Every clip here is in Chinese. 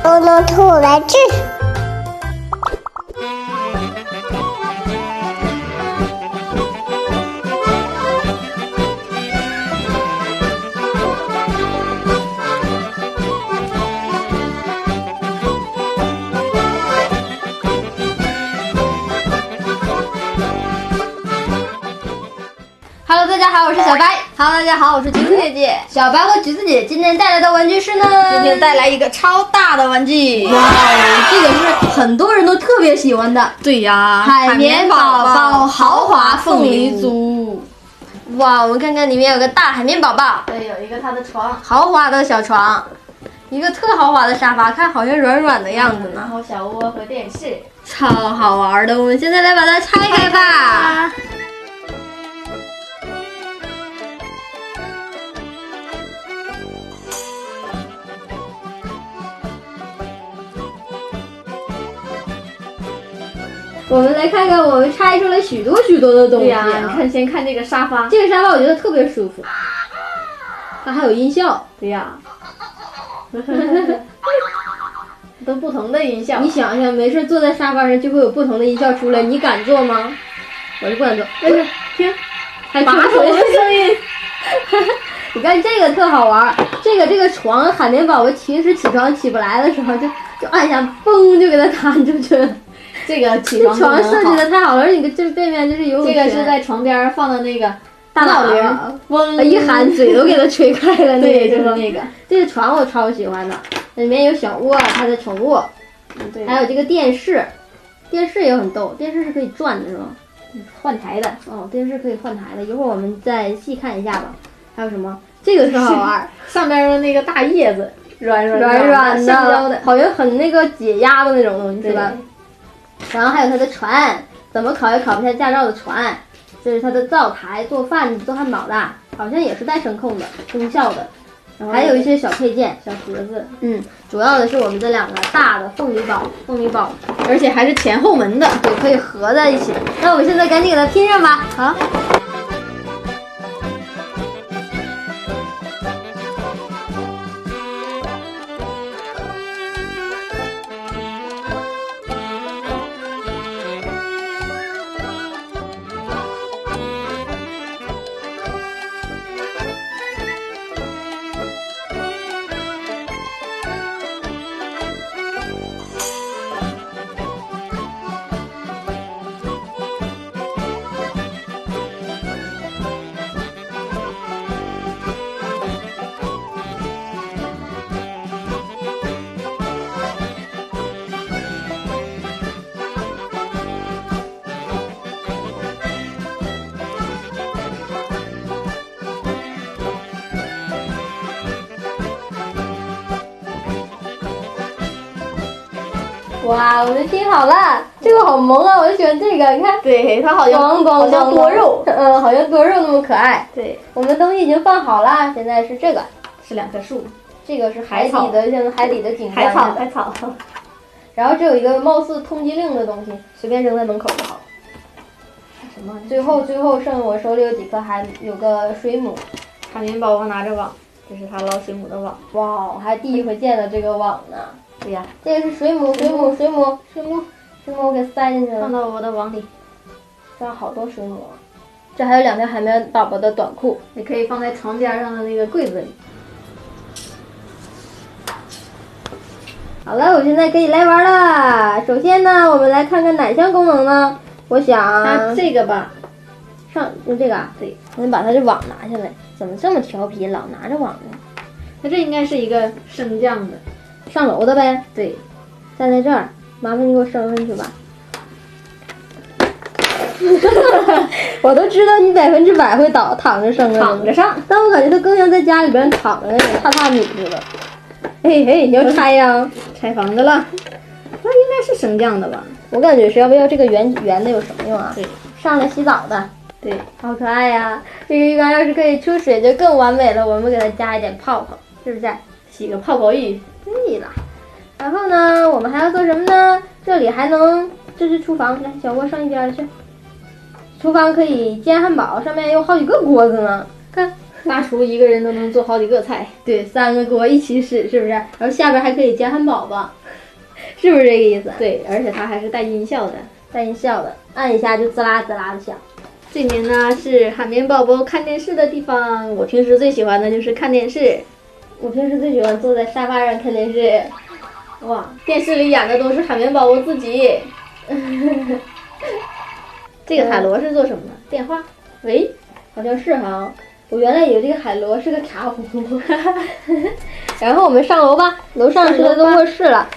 都能兔来治。Hello， 大家好，我是小白。Hello， 大家好，我是橘子姐姐。小白和橘子姐姐今天带来的玩具是呢？今天带来一个超大的玩具。哇，这个是很多人都特别喜欢的。对呀，海绵宝宝豪华凤梨组。哇，我们看看里面有个大海绵宝宝，对，有一个它的床，豪华的小床，一个特豪华的沙发，看好像软软的样子呢。然后小窝和电视，超好玩的。我们现在来把它拆开吧。我们来看看，我们拆出了许多的东西。对呀，你看，先看这个沙发，这个沙发我觉得特别舒服，它还有音效。对呀，都不同的音效。你想想，没事坐在沙发上就会有不同的音效出来，你敢坐吗？我是不敢坐。但是听，还马桶的声音。你看这个特好玩，这个床海绵宝宝平时起床起不来的时候就按下，嘣就给它弹出去了。这个起床床设计的太好了，而且这背面就是游泳圈。这个是在床边放的那个大闹铃，嗡一喊嘴都给它吹开了。对，就是那个。这个床我超喜欢的，里面有小窝，它的宠物，对，还有这个电视，电视也很逗，电视是可以转的是吗？换台的。哦，电视可以换台的，一会儿我们再细看一下吧。还有什么？这个特好玩，上边的那个大叶子，软的，橡胶的，好像很那个解压的那种东西，是吧？然后还有它的船，怎么考也考不下驾照的船。这是它的灶台，做饭做汉堡的，好像也是带声控的，声效的。还有一些小配件，小盒子。主要的是我们这两个大的凤梨宝，而且还是前后门的，对，可以合在一起。那我们现在赶紧给它拼上吧。好。哇，我们拼好了，这个好萌啊！我喜欢这个，你看，对，它好像多肉，好像多肉那么可爱。对，我们东西已经放好了，现在是这个，是两棵树，这个是海底的，像海底的景观。海草。然后这有一个貌似通缉令的东西，随便扔在门口就好了。什么？最后剩我手里有几颗，还有个水母，海绵宝宝拿着网，这是他捞水母的网。哇，我还第一回见到这个网呢。对呀，这个是水母，我给塞进去了，放到我的网里。这儿好多水母，这还有两条海绵宝宝的短裤，你可以放在床边上的那个柜子里。好了，我现在可以来玩了。首先呢，我们来看看哪项功能呢？我想它这个吧，用这个啊？对，我先把它这网拿下来。怎么这么调皮，老拿着网呢？它这应该是一个升降的。上楼的呗，对，站在这儿，麻烦你给我升上去吧。我都知道你100%会躺着升躺着上，但我感觉它更像在家里边躺着那种榻榻米似的。嘿，你要拆呀？拆房子了，那应该是升降的吧？我感觉是要不要这个圆的有什么用啊？对，上来洗澡的，对，好可爱呀！这个浴缸要是可以出水就更完美了，我们给它加一点泡泡，是不是？洗个泡泡浴。对了，然后呢，我们还要做什么呢？这里还能，这是厨房，来，小锅上一边去。厨房可以煎汉堡，上面有好几个锅子呢，看大厨一个人都能做好几个菜。对，3个锅一起使，是不是？然后下边还可以加汉堡吧，是不是这个意思？对，而且它还是带音效的，带音效的，按一下就滋啦滋啦的响。这边呢是海绵宝宝看电视的地方，我平时最喜欢的就是看电视。我平时最喜欢坐在沙发上看电视。哇，电视里演的都是海绵宝宝自己。这个海螺是做什么的？电话。喂，好像是哈。我原来以为这个海螺是个茶壶。然后我们上楼吧，楼上是他的卧室了。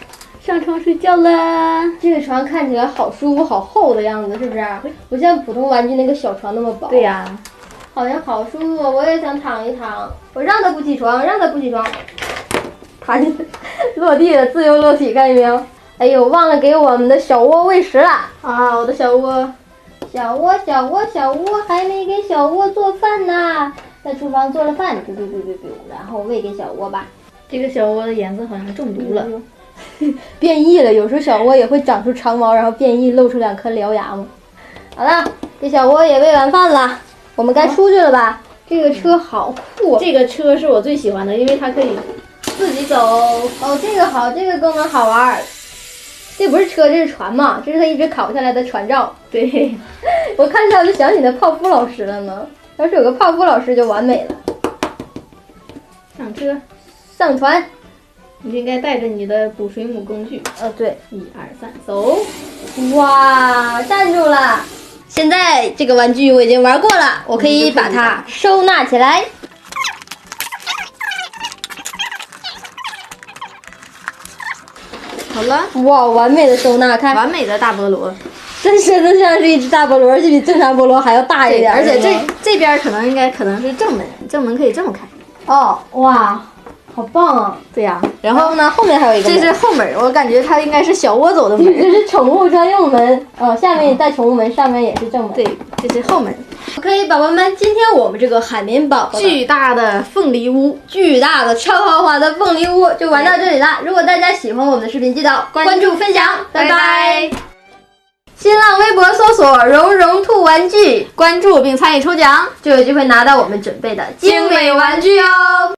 上床睡觉了。这个床看起来好舒服、好厚的样子，是不是？不像普通玩具那个小床那么薄。对呀。好像好舒服，我也想躺一躺。我让他不起床，让他不起床。他就落地了，自由落体，看见没有？哎呦，忘了给我们的小窝喂食了啊！我的小窝，小窝，小窝，小窝，还没给小窝做饭呢，在厨房做了饭，然后喂给小窝吧。这个小窝的颜色好像中毒了，变异了。有时候小窝也会长出长毛，然后变异，露出2颗獠牙嘛。好了，给小窝也喂完饭了。我们该出去了吧？这个车好酷，这个车是我最喜欢的，因为它可以自己走。哦，这个好，这个功能好玩。这不是车，这是船嘛？这是他一直考下来的船照。对，我看起来我就想起那泡芙老师了呢。要是有个泡芙老师就完美了。上车，上船。你应该带着你的捕水母工具。对，1、2、3，走。哇，站住了！现在这个玩具我已经玩过了，我可以把它收纳起来。好了，哇，完美的收纳，看，完美的大菠萝，真的像是一只大菠萝，而且比正常菠萝还要大一点。而且这边可能是正门，正门可以这么开。哦，哇，好棒啊！对呀，然后呢，后面还有一个门，这是后门，我感觉它应该是小窝走的门。这是宠物专用门，下面也带宠物门，上面也是正门。对，这是后门。OK， 宝宝们，今天我们这个海绵宝宝巨大的凤梨屋，巨大的超豪华的凤梨屋就玩到这里啦。如果大家喜欢我们的视频，记得关注分享，拜拜。新浪微博搜索“蓉蓉兔玩具”，关注并参与抽奖，就有机会拿到我们准备的精美玩具哦。